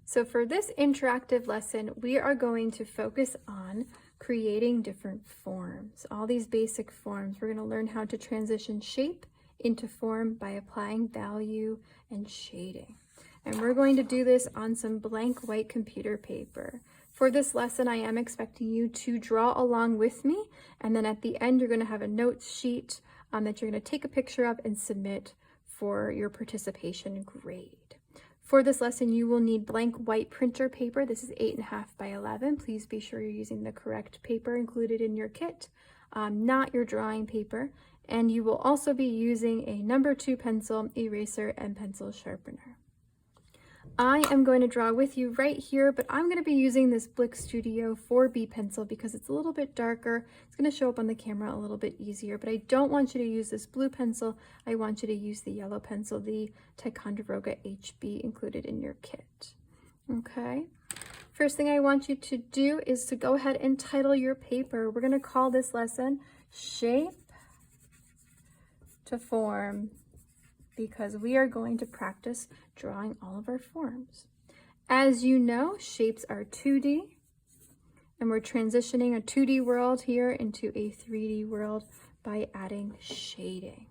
So for this interactive lesson, we are going to focus on creating different forms. All these basic forms. We're going to learn how to transition shape into form by applying value and shading. And we're going to do this on some blank white computer paper. For this lesson, I am expecting you to draw along with me, and then at the end, you're going to have a notes sheet that you're going to take a picture of and submit for your participation grade. For this lesson, you will need blank white printer paper. This is 8.5 by 11. Please be sure you're using the correct paper included in your kit, not your drawing paper. And you will also be using a number 2 pencil, eraser, and pencil sharpener. I am going to draw with you right here, but I'm going to be using this Blick Studio 4B pencil because it's a little bit darker. It's going to show up on the camera a little bit easier, but I don't want you to use this blue pencil. I want you to use the yellow pencil, the Ticonderoga HB included in your kit. Okay. First thing I want you to do is to go ahead and title your paper. We're going to call this lesson Shape to Form, because we are going to practice drawing all of our forms. As you know, shapes are 2D, and we're transitioning a 2D world here into a 3D world by adding shading.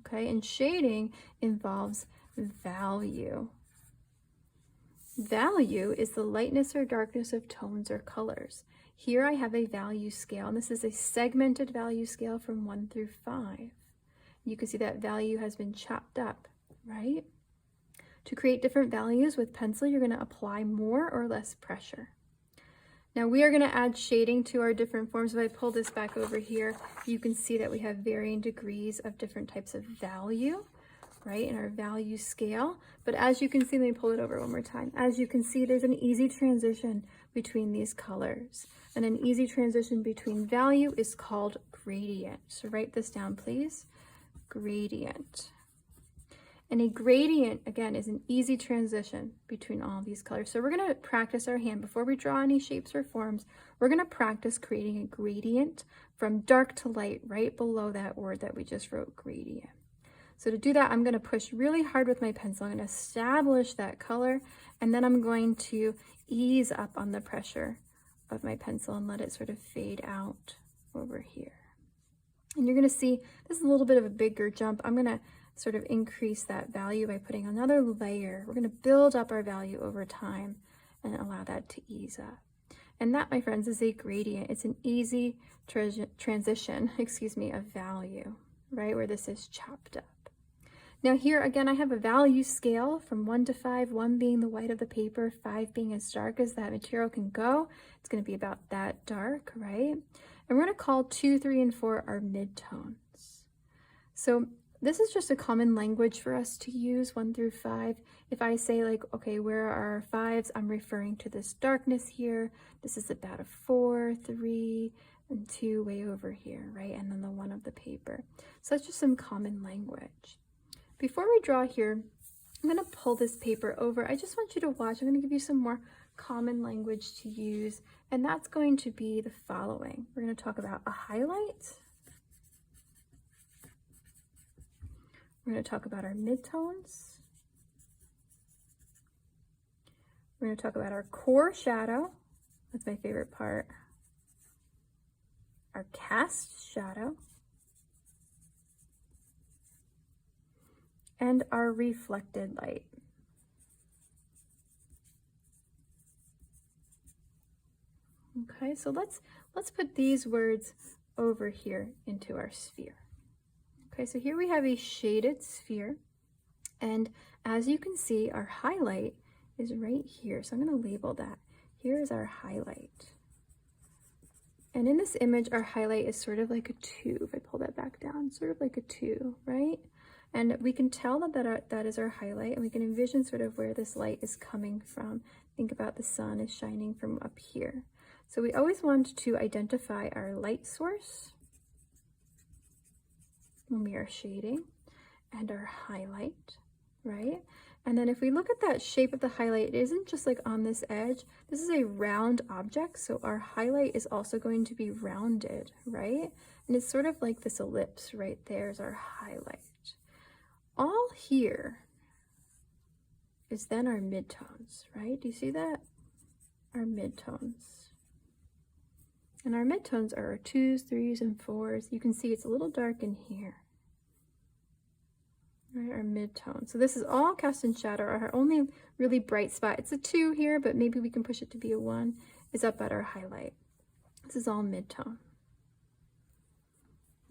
Okay, and shading involves value. Value is the lightness or darkness of tones or colors. Here I have a value scale, and this is a segmented value scale from 1 through 5. You can see that value has been chopped up, right? To create different values with pencil, you're going to apply more or less pressure. Now we are going to add shading to our different forms. If I pull this back over here, you can see that we have varying degrees of different types of value, right, in our value scale. But as you can see, let me pull it over one more time. As you can see, there's an easy transition between these colors. And an easy transition between value is called gradient. So write this down, please. Gradient. And a gradient, again, is an easy transition between all these colors. So we're going to practice our hand. Before we draw any shapes or forms, we're going to practice creating a gradient from dark to light right below that word that we just wrote, gradient. So to do that, I'm going to push really hard with my pencil. I'm going to establish that color, and then I'm going to ease up on the pressure of my pencil and let it sort of fade out over here. And you're going to see this is a little bit of a bigger jump. I'm going to sort of increase that value by putting another layer. We're going to build up our value over time and allow that to ease up. And that, my friends, is a gradient. It's an easy transition, of value, right, where this is chopped up. Now here, again, I have a value scale from 1 to 5, 1 being the white of the paper, 5 being as dark as that material can go. It's going to be about that dark, right? And we're going to call 2, 3, and 4 our midtones. So this is just a common language for us to use, 1 through 5. If I say like, okay, where are our 5s? I'm referring to this darkness here. This is about a 4, 3, and 2 way over here, right? And then the 1 of the paper. So that's just some common language. Before we draw here, I'm going to pull this paper over. I just want you to watch. I'm going to give you some more common language to use, and that's going to be the following. We're going to talk about a highlight. We're going to talk about our midtones. We're going to talk about our core shadow. That's my favorite part. Our cast shadow. And our reflected light. Okay, so let's put these words over here into our sphere. Okay, so here we have a shaded sphere, and as you can see, our highlight is right here. So I'm going to label that. Here is our highlight. And in this image, our highlight is sort of like a 2. If I pull that back down, sort of like a 2, right? And we can tell that is our highlight, and we can envision sort of where this light is coming from. Think about the sun is shining from up here. So we always want to identify our light source when we are shading, and our highlight, right? And then if we look at that shape of the highlight, it isn't just like on this edge. This is a round object, so our highlight is also going to be rounded, right? And it's sort of like this ellipse right there is our highlight. All here is then our midtones, right? Do you see that? Our midtones. And our midtones are our 2s, 3s, and 4s. You can see it's a little dark in here. Right, our midtone. So this is all cast in shadow. Our only really bright spot, it's a 2 here, but maybe we can push it to be a 1, is up at our highlight. This is all midtone.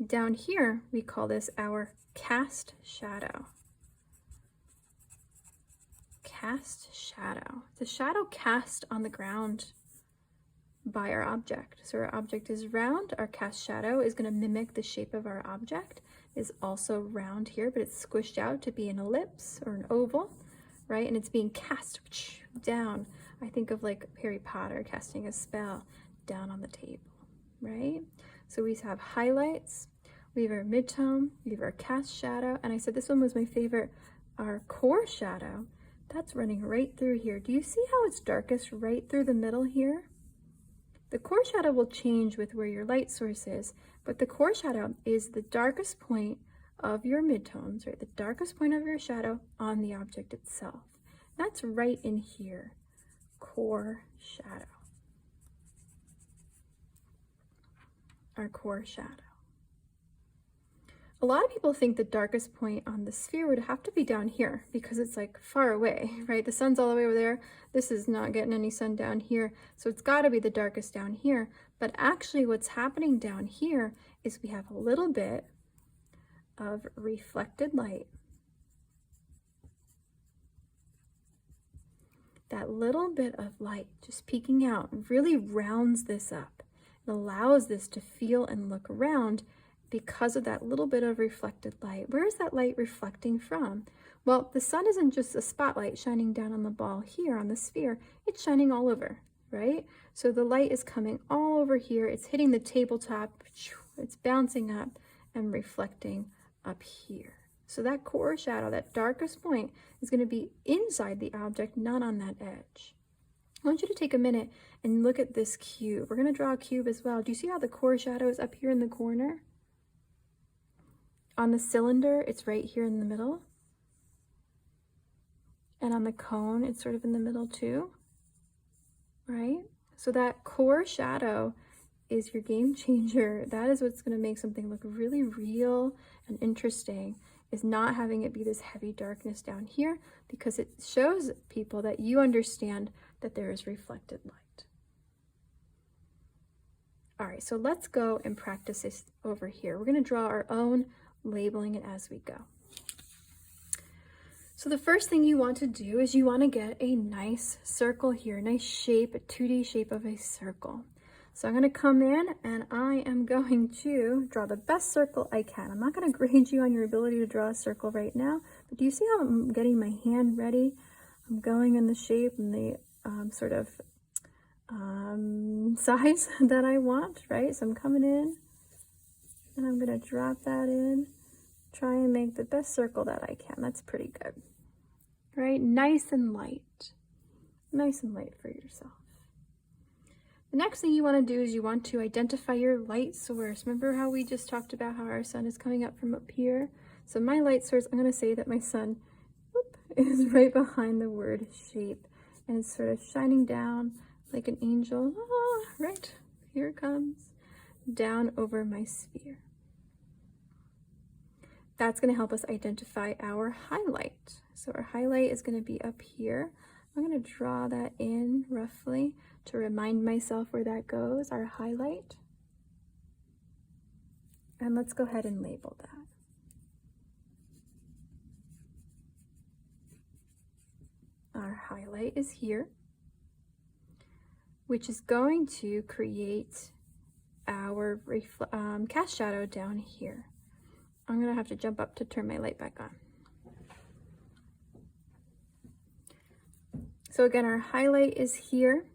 Down here, we call this our cast shadow. Cast shadow. The shadow cast on the ground by our object. So our object is round. Our cast shadow is going to mimic the shape of our object. Is also round here, but it's squished out to be an ellipse or an oval, right? And it's being cast down. I think of like Harry Potter casting a spell down on the table, right? So we have highlights, we have our midtone, we have our cast shadow, and I said this one was my favorite, our core shadow. That's running right through here. Do you see how it's darkest right through the middle here? The core shadow will change with where your light source is, but the core shadow is the darkest point of your midtones, right? The darkest point of your shadow on the object itself. That's right in here, core shadow. Our core shadow. A lot of people think the darkest point on the sphere would have to be down here because it's like far away, right? The sun's all the way over there. This is not getting any sun down here. So it's got to be the darkest down here. But actually what's happening down here is we have a little bit of reflected light. That little bit of light just peeking out really rounds this up. It allows this to feel and look round because of that little bit of reflected light. Where is that light reflecting from? Well, the sun isn't just a spotlight shining down on the ball here on the sphere, it's shining all over, right? So the light is coming all over here, it's hitting the tabletop, it's bouncing up and reflecting up here. So that core shadow, that darkest point, is going to be inside the object, not on that edge. I want you to take a minute and look at this cube. We're going to draw a cube as well. Do you see how the core shadow is up here in the corner? On the cylinder, it's right here in the middle. And on the cone, it's sort of in the middle too, right? So that core shadow is your game changer. That is what's going to make something look really real and interesting, is not having it be this heavy darkness down here, because it shows people that you understand that there is reflected light. All right, so let's go and practice this over here. We're going to draw our own, labeling it as we go. So the first thing you want to do is you want to get a nice circle here, a nice shape, a 2D shape of a circle. So I'm going to come in and I am going to draw the best circle I can. I'm not going to grade you on your ability to draw a circle right now, but do you see how I'm getting my hand ready? I'm going in the shape and the sort of size that I want, right? So I'm coming in and I'm going to drop that in, try and make the best circle that I can. That's pretty good, right? Nice and light for yourself. The next thing you want to do is you want to identify your light source. Remember how we just talked about how our sun is coming up from up here? So my light source, I'm going to say that my sun is right behind the word shape, and it's sort of shining down like an angel. Ah, right, here it comes, down over my sphere. That's going to help us identify our highlight. So our highlight is going to be up here. I'm going to draw that in roughly to remind myself where that goes, our highlight. And let's go ahead and label that. Our highlight is here, which is going to create our cast shadow down here. I'm going to have to jump up to turn my light back on. So again, our highlight is here,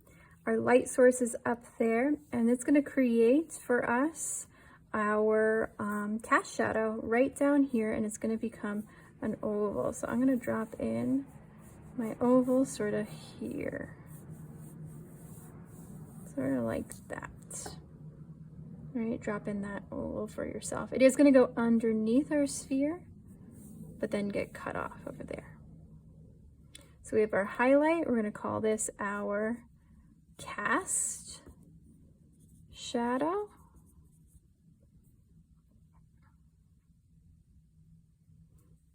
our light source is up there, and it's going to create for us our cast shadow right down here, and it's going to become an oval. So I'm going to drop in my oval sort of here, sort of like that. Right, drop in that oval for yourself. It is going to go underneath our sphere, but then get cut off over there. So we have our highlight. We're going to call this our cast shadow.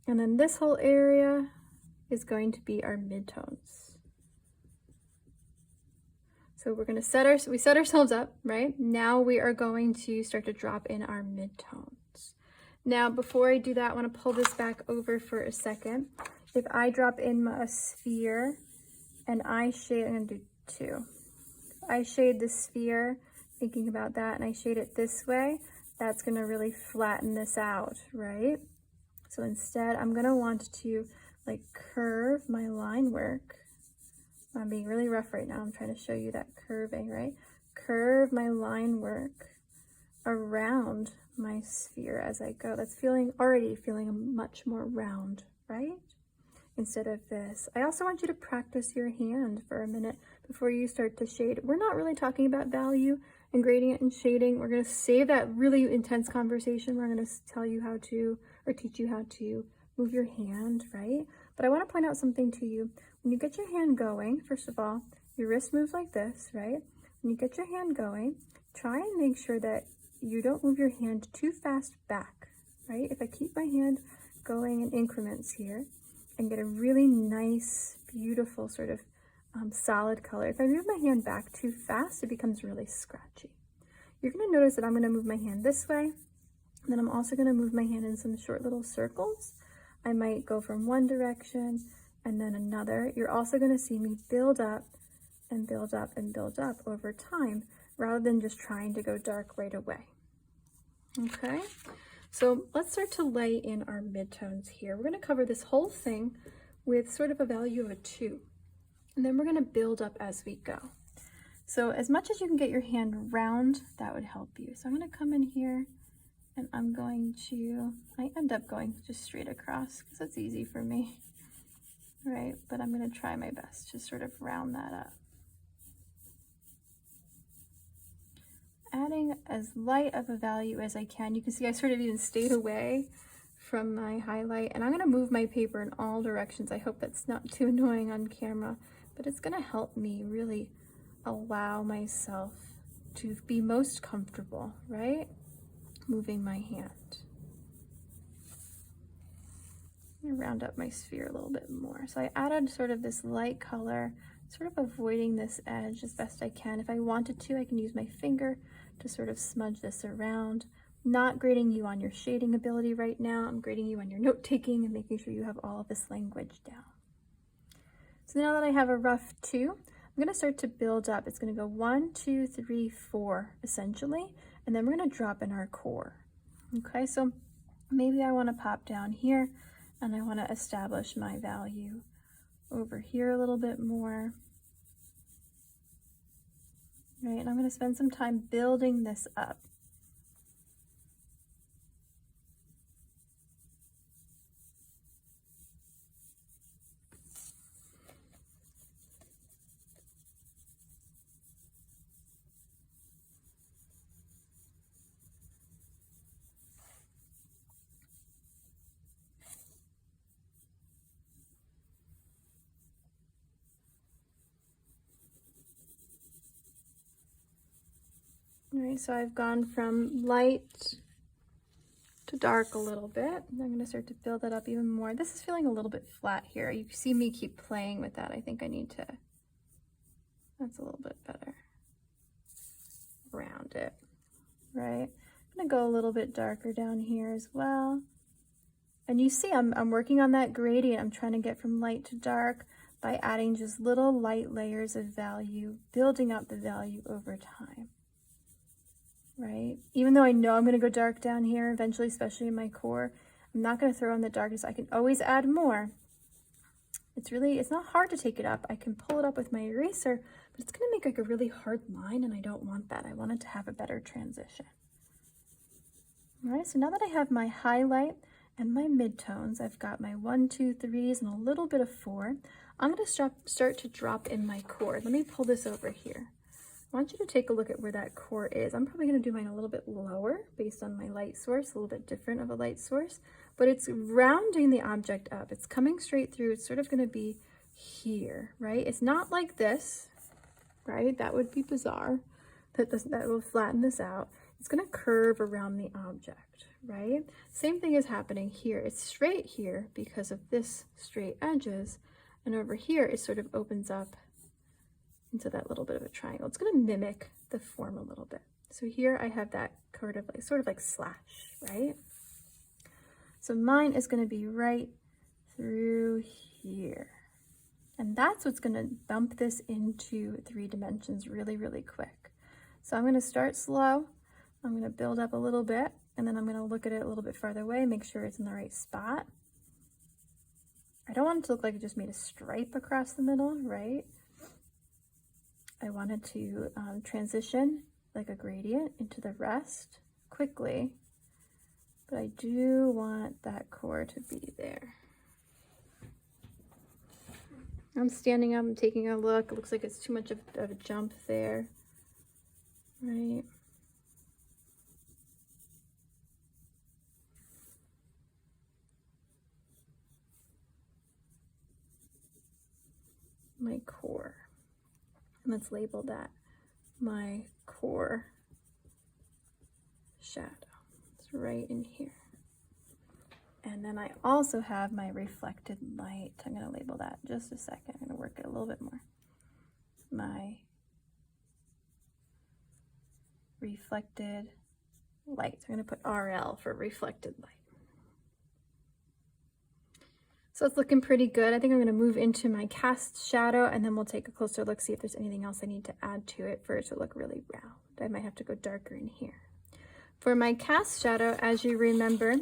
And then this whole area is going to be our midtones. So we're going to we set ourselves up, right? Now we are going to start to drop in our midtones. Now, before I do that, I want to pull this back over for a second. If I drop in a sphere and I shade, I'm going to do two. If I shade the sphere, thinking about that, and I shade it this way, that's going to really flatten this out, right? So instead, I'm going to want to like curve my line work. I'm being really rough right now. I'm trying to show you that curving, right? Curve my line work around my sphere as I go. That's already feeling much more round, right? Instead of this. I also want you to practice your hand for a minute before you start to shade. We're not really talking about value and gradient and shading. We're going to save that really intense conversation where I'm going to tell you how to, or teach you how to move your hand, right? But I want to point out something to you. When you get your hand going, first of all, your wrist moves like this, right? When you get your hand going, try and make sure that you don't move your hand too fast back, right? If I keep my hand going in increments here and get a really nice, beautiful sort of solid color, if I move my hand back too fast, it becomes really scratchy. You're going to notice that I'm going to move my hand this way, and then I'm also going to move my hand in some short little circles. I might go from one direction and then another. You're also going to see me build up and build up and build up over time, rather than just trying to go dark right away. Okay, so let's start to lay in our midtones here. We're going to cover this whole thing with sort of a value of a 2, and then we're going to build up as we go. So as much as you can get your hand round, that would help you. So I'm going to come in here and I'm going to, I end up going just straight across because it's easy for me, right? But I'm going to try my best to sort of round that up. Adding as light of a value as I can. You can see I sort of even stayed away from my highlight, and I'm going to move my paper in all directions. I hope that's not too annoying on camera, but it's going to help me really allow myself to be most comfortable, right? Moving my hand. I'm going to round up my sphere a little bit more. So I added sort of this light color, sort of avoiding this edge as best I can. If I wanted to, I can use my finger to sort of smudge this around. Not grading you on your shading ability right now. I'm grading you on your note-taking and making sure you have all of this language down. So now that I have a rough 2, I'm going to start to build up. It's going to go 1, 2, 3, 4, essentially, and then we're going to drop in our core. Okay, so maybe I want to pop down here, and I want to establish my value over here a little bit more. Right, and I'm going to spend some time building this up. All right, so I've gone from light to dark a little bit. I'm going to start to build that up even more. This is feeling a little bit flat here. You see me keep playing with that. I think I need to, that's a little bit better. Round it, right? I'm going to go a little bit darker down here as well. And you see I'm working on that gradient. I'm trying to get from light to dark by adding just little light layers of value, building up the value over time. Right? Even though I know I'm going to go dark down here eventually, especially in my core, I'm not going to throw in the darkness. I can always add more. It's not hard to take it up. I can pull it up with my eraser, but it's going to make like a really hard line, and I don't want that. I want it to have a better transition. All right, so now that I have my highlight and my midtones, I've got my 1, 2, 3s and a little bit of 4. I'm going to start to drop in my core. Let me pull this over here. I want you to take a look at where that core is. I'm probably going to do mine a little bit lower based on my light source, a little bit different of a light source, but it's rounding the object up. It's coming straight through. It's sort of going to be here, right? It's not like this, right? That would be bizarre. That will flatten this out. It's going to curve around the object, right? Same thing is happening here. It's straight here because of this straight edges, and over here it sort of opens up into that little bit of a triangle. It's going to mimic the form a little bit. So here I have that sort of like slash, right? So mine is going to be right through here. And that's what's going to bump this into 3 dimensions really, really quick. So I'm going to start slow. I'm going to build up a little bit, and then I'm going to look at it a little bit farther away, make sure it's in the right spot. I don't want it to look like it just made a stripe across the middle, right? I wanted to transition like a gradient into the rest quickly, but I do want that core to be there. I'm standing up, I'm taking a look. It looks like it's too much of a jump there, right? My core. Let's label that my core shadow. It's right in here. And then I also have my reflected light. I'm going to label that just a second. I'm going to work it a little bit more. My reflected light. I'm going to put RL for reflected light. So it's looking pretty good. I think I'm going to move into my cast shadow, and then we'll take a closer look, see if there's anything else I need to add to it for it to look really round. I might have to go darker in here. For my cast shadow, as you remember,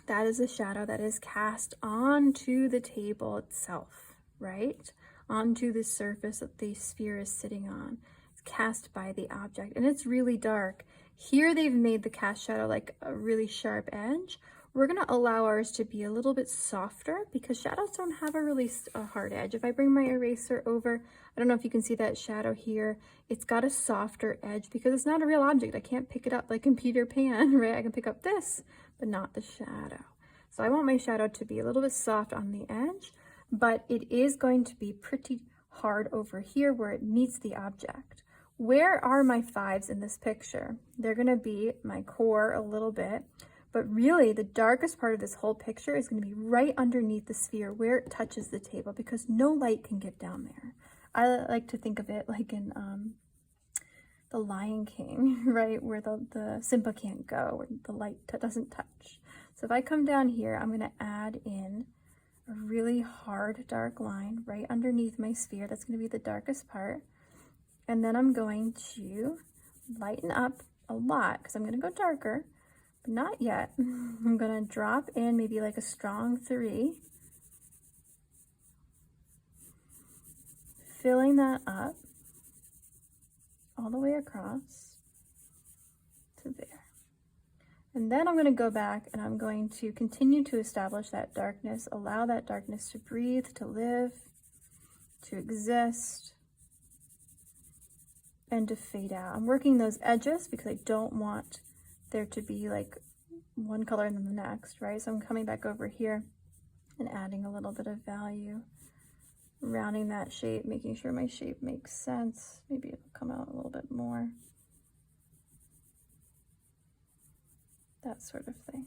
that is a shadow that is cast onto the table itself, right? Onto the surface that the sphere is sitting on. It's cast by the object, and it's really dark. Here they've made the cast shadow like a really sharp edge. We're going to allow ours to be a little bit softer because shadows don't have a really hard edge. If I bring my eraser over, I don't know if you can see that shadow here. It's got a softer edge because it's not a real object. I can't pick it up like in Peter Pan, right? I can pick up this, but not the shadow. So I want my shadow to be a little bit soft on the edge, but it is going to be pretty hard over here where it meets the object. Where are my 5s in this picture? They're going to be my core a little bit. But really, the darkest part of this whole picture is going to be right underneath the sphere where it touches the table because no light can get down there. I like to think of it like in The Lion King, right? Where the Simba can't go, where the light doesn't touch. So if I come down here, I'm going to add in a really hard dark line right underneath my sphere. That's going to be the darkest part. And then I'm going to lighten up a lot because I'm going to go darker. But not yet. I'm going to drop in maybe like a strong 3, filling that up all the way across to there. And then I'm going to go back and I'm going to continue to establish that darkness, allow that darkness to breathe, to live, to exist, and to fade out. I'm working those edges because I don't want there to be like one color and then the next, right? So I'm coming back over here and adding a little bit of value, rounding that shape, making sure my shape makes sense. Maybe it'll come out a little bit more. That sort of thing.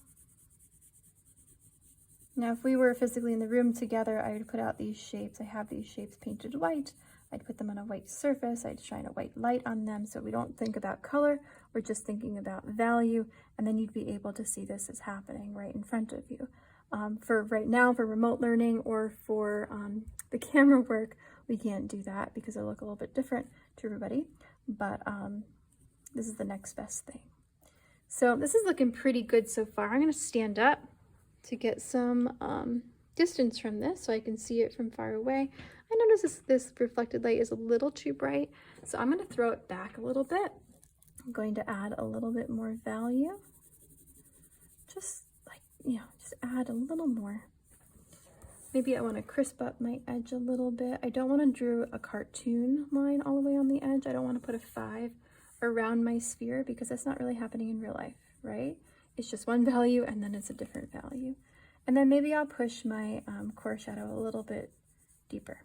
Now, if we were physically in the room together, I would put out these shapes. I have these shapes painted white. I'd put them on a white surface. I'd shine a white light on them so we don't think about color. We're just thinking about value, and then you'd be able to see this as happening right in front of you. For right now, for remote learning or for the camera work, we can't do that because it'll look a little bit different to everybody, but this is the next best thing. So this is looking pretty good so far. I'm going to stand up to get some distance from this so I can see it from far away. I notice this reflected light is a little too bright, so I'm going to throw it back a little bit. I'm going to add a little bit more value. Just like, just add a little more. Maybe I want to crisp up my edge a little bit. I don't want to draw a cartoon line all the way on the edge. I don't want to put a 5 around my sphere because that's not really happening in real life, right? It's just one value and then it's a different value. And then maybe I'll push my core shadow a little bit deeper.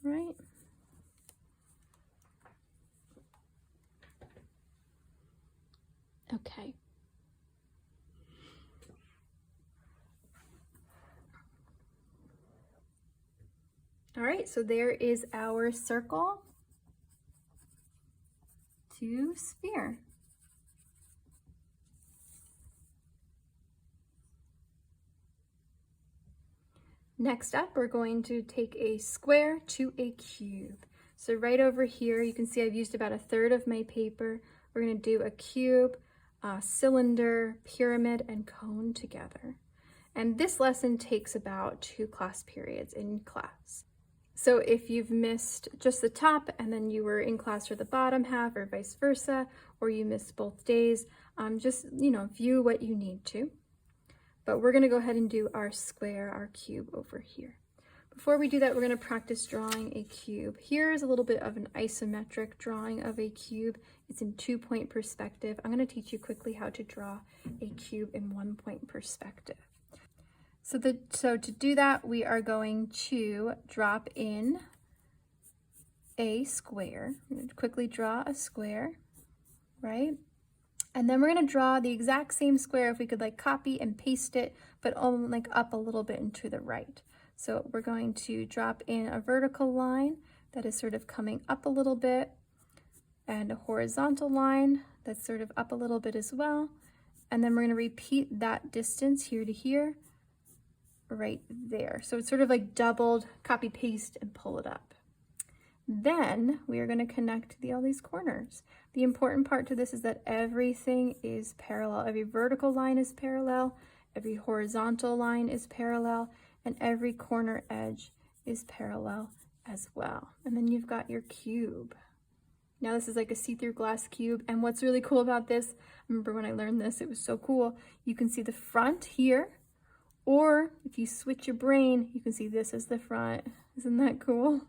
right? Okay. All right, so there is our circle to sphere. Next up, we're going to take a square to a cube. So right over here, you can see I've used about 1/3 of my paper. We're going to do a cube, cylinder, pyramid, and cone together. And this lesson takes about 2 class periods in class. So if you've missed just the top and then you were in class for the bottom half or vice versa, or you missed both days, just, view what you need to. But we're going to go ahead and do our square, our cube over here. Before we do that, we're going to practice drawing a cube. Here is a little bit of an isometric drawing of a cube. It's in 2-point perspective. I'm going to teach you quickly how to draw a cube in 1-point perspective. So to do that, we are going to drop in a square. I'm going to quickly draw a square, right? And then we're going to draw the exact same square if we could like copy and paste it, but only like up a little bit and to the right. So we're going to drop in a vertical line that is sort of coming up a little bit, and a horizontal line that's sort of up a little bit as well. And then we're going to repeat that distance here to here, right there. So it's sort of like doubled, copy, paste, and pull it up. Then we are going to connect all these corners. The important part to this is that everything is parallel. Every vertical line is parallel, every horizontal line is parallel, and every corner edge is parallel as well. And then you've got your cube. Now this is like a see-through glass cube, and what's really cool about this, I remember when I learned this, it was so cool. You can see the front here, or if you switch your brain, you can see this as the front. Isn't that cool?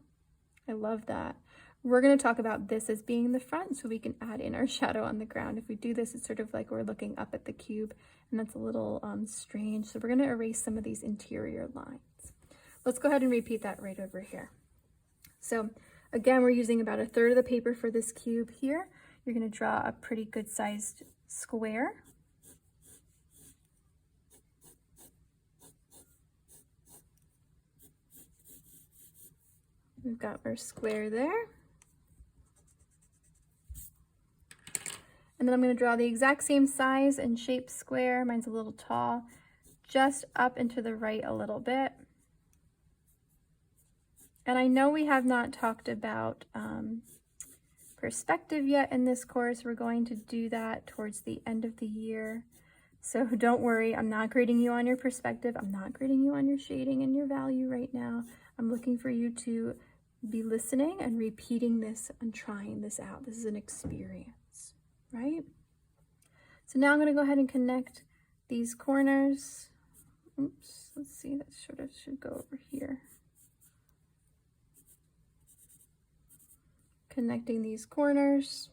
I love that. We're going to talk about this as being the front so we can add in our shadow on the ground. If we do this, it's sort of like we're looking up at the cube, and that's a little strange. So we're going to erase some of these interior lines. Let's go ahead and repeat that right over here. So again, we're using about 1/3 of the paper for this cube here. You're going to draw a pretty good sized square. We've got our square there. And then I'm going to draw the exact same size and shape square. Mine's a little tall, just up and to the right a little bit. And I know we have not talked about perspective yet in this course. We're going to do that towards the end of the year. So don't worry, I'm not grading you on your perspective. I'm not grading you on your shading and your value right now. I'm looking for you to be listening and repeating this and trying this out. This is an experience, right? So now I'm going to go ahead and connect these corners. Oops, let's see, that sort of should go over here. Connecting these corners.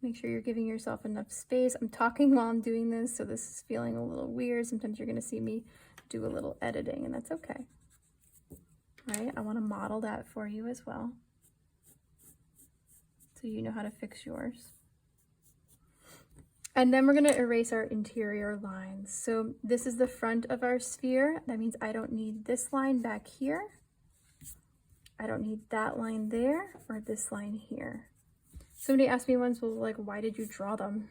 Make sure you're giving yourself enough space. I'm talking while I'm doing this, so this is feeling a little weird. Sometimes you're going to see me do a little editing, and that's okay. Right? I want to model that for you as well, so you know how to fix yours. And then we're going to erase our interior lines. So this is the front of our sphere. That means I don't need this line back here. I don't need that line there or this line here. Somebody asked me once, well, like, why did you draw them?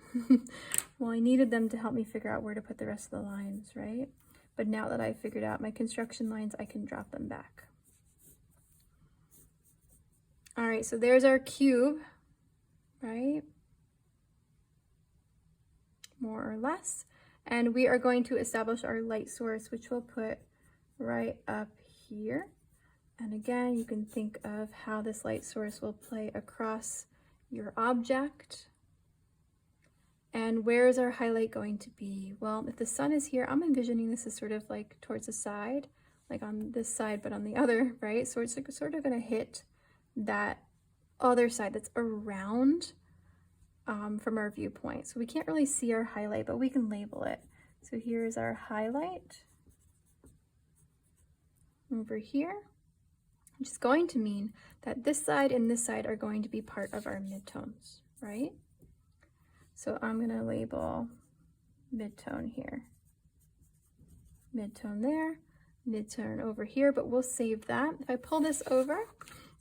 Well, I needed them to help me figure out where to put the rest of the lines, right? But now that I've figured out my construction lines, I can drop them back. All right, so there's our cube, right? More or less. And we are going to establish our light source, which we'll put right up here. And again, you can think of how this light source will play across your object. And where is our highlight going to be? Well, if the sun is here, I'm envisioning this as sort of like towards the side, like on this side, but on the other, right? So it's like sort of going to hit that other side that's around from our viewpoint. So we can't really see our highlight, but we can label it. So here's our highlight. over here, which is going to mean that this side and this side are going to be part of our midtones, right? So I'm going to label midtone here, midtone there, midtone over here, but we'll save that. If I pull this over,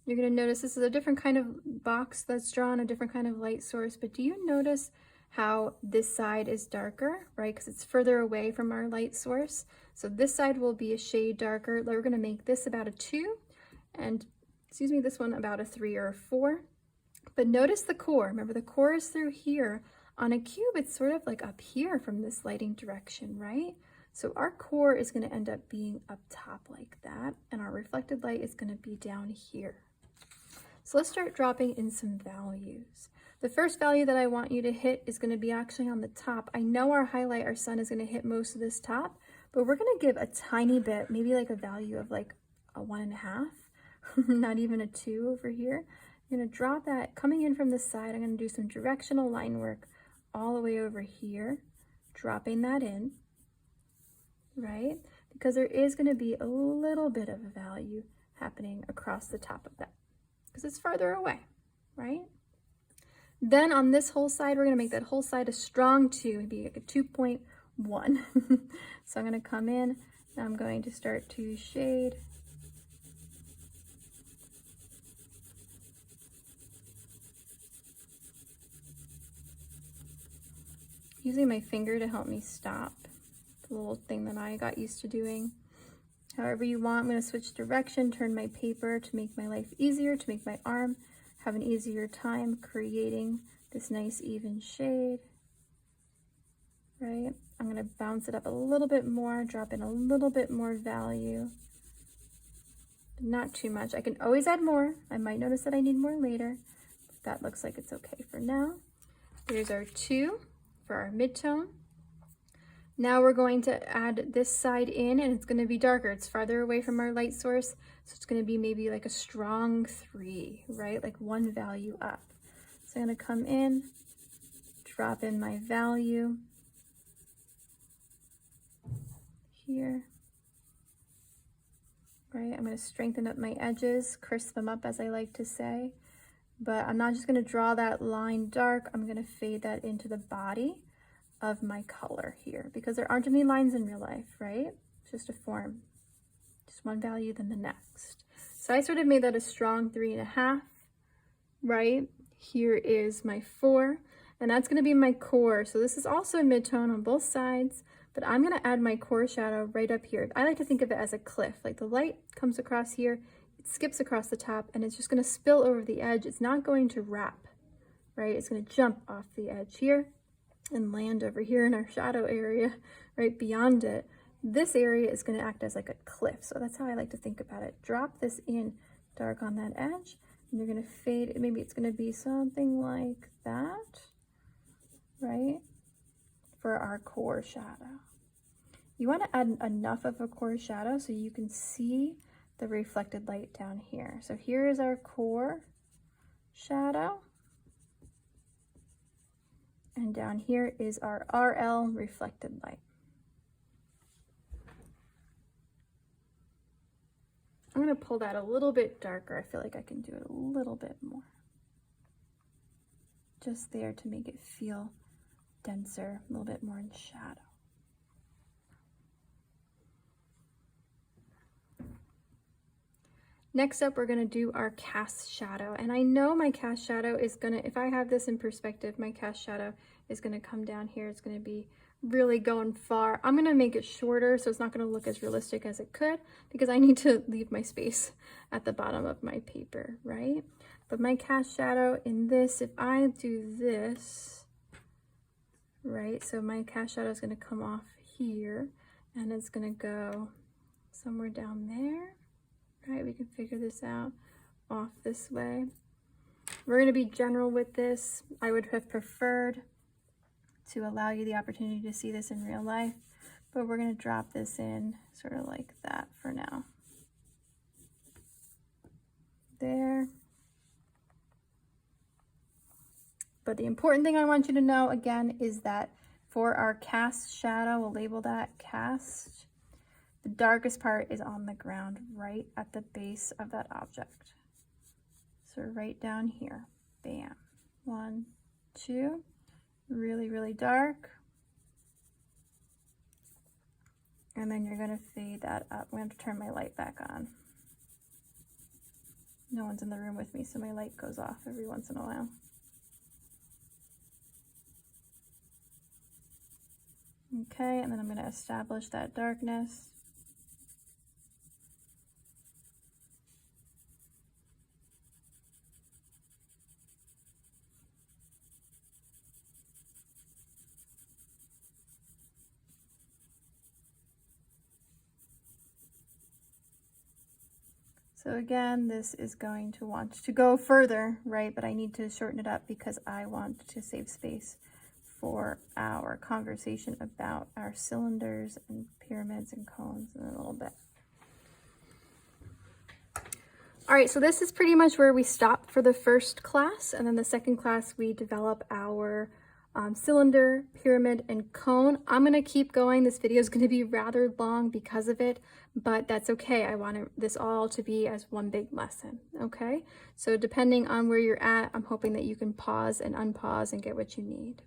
you're going to notice this is a different kind of box that's drawn, a different kind of light source, but do you notice how this side is darker, right? Because it's further away from our light source. So this side will be a shade darker. We're going to make this about a 2, and excuse me, this one about a 3 or a 4. But notice the core. Remember, the core is through here. On a cube, it's sort of like up here from this lighting direction, right? So our core is going to end up being up top like that, and our reflected light is going to be down here. So let's start dropping in some values. The first value that I want you to hit is going to be actually on the top. I know our highlight, our sun, is going to hit most of this top, but we're going to give a tiny bit, maybe like a value of like a 1.5, not even a 2 over here. I'm going to drop that coming in from the side. I'm going to do some directional line work all the way over here, dropping that in, right? Because there is going to be a little bit of a value happening across the top of that because it's farther away, right? Then on this whole side, we're going to make that whole side a strong 2, maybe like a 2.1. So I'm going to come in, and I'm going to start to shade. Using my finger to help me stop, the little thing that I got used to doing. However you want, I'm going to switch direction, turn my paper to make my life easier, to make my arm have an easier time creating this nice even shade, right? I'm going to bounce it up a little bit more, drop in a little bit more value, but not too much. I can always add more. I might notice that I need more later, but that looks like it's okay for now. There's our 2 for our midtone. Now we're going to add this side in, and it's going to be darker. It's farther away from our light source, so it's going to be maybe like a strong 3, right? Like 1 value up. So I'm going to come in, drop in my value here, right? I'm going to strengthen up my edges, crisp them up, as I like to say. But I'm not just going to draw that line dark. I'm going to fade that into the body of my color here, because there aren't any lines in real life, right? It's just a form, just one value then the next. So I sort of made that a strong 3.5, right? Here is my 4, and that's going to be my core. So this is also a midtone on both sides, but I'm going to add my core shadow right up here. I like to think of it as a cliff, like the light comes across here, it skips across the top, and it's just going to spill over the edge. It's not going to wrap, right? It's going to jump off the edge here and land over here in our shadow area, right beyond it. This area is going to act as like a cliff. So that's how I like to think about it. Drop this in dark on that edge, and you're going to fade it. Maybe it's going to be something like that, right? For our core shadow. You want to add enough of a core shadow so you can see the reflected light down here. So here is our core shadow. And down here is our RL reflected light. I'm going to pull that a little bit darker. I feel like I can do it a little bit more. Just there to make it feel denser, a little bit more in shadow. Next up, we're going to do our cast shadow. And I know my cast shadow is going to, if I have this in perspective, my cast shadow is going to come down here. It's going to be really going far. I'm going to make it shorter so it's not going to look as realistic as it could, because I need to leave my space at the bottom of my paper, right? But my cast shadow in this, if I do this, right, so my cast shadow is going to come off here, and it's going to go somewhere down there. Right, we can figure this out off this way. We're going to be general with this. I would have preferred to allow you the opportunity to see this in real life, but we're going to drop this in sort of like that for now. There. But the important thing I want you to know again is that for our cast shadow, we'll label that cast. The darkest part is on the ground, right at the base of that object. So right down here, bam. 1, 2, really, really dark. And then you're gonna fade that up. I'm gonna have to turn my light back on. No one's in the room with me, so my light goes off every once in a while. Okay, and then I'm gonna establish that darkness. So again, this is going to want to go further, right? But I need to shorten it up because I want to save space for our conversation about our cylinders and pyramids and cones in a little bit. All right, so this is pretty much where we stopped for the first class. And then the second class, we develop our cylinder, pyramid, and cone. I'm gonna keep going. This video is gonna be rather long because of it, but that's okay. I want this all to be as one big lesson, okay? So depending on where you're at, I'm hoping that you can pause and unpause and get what you need.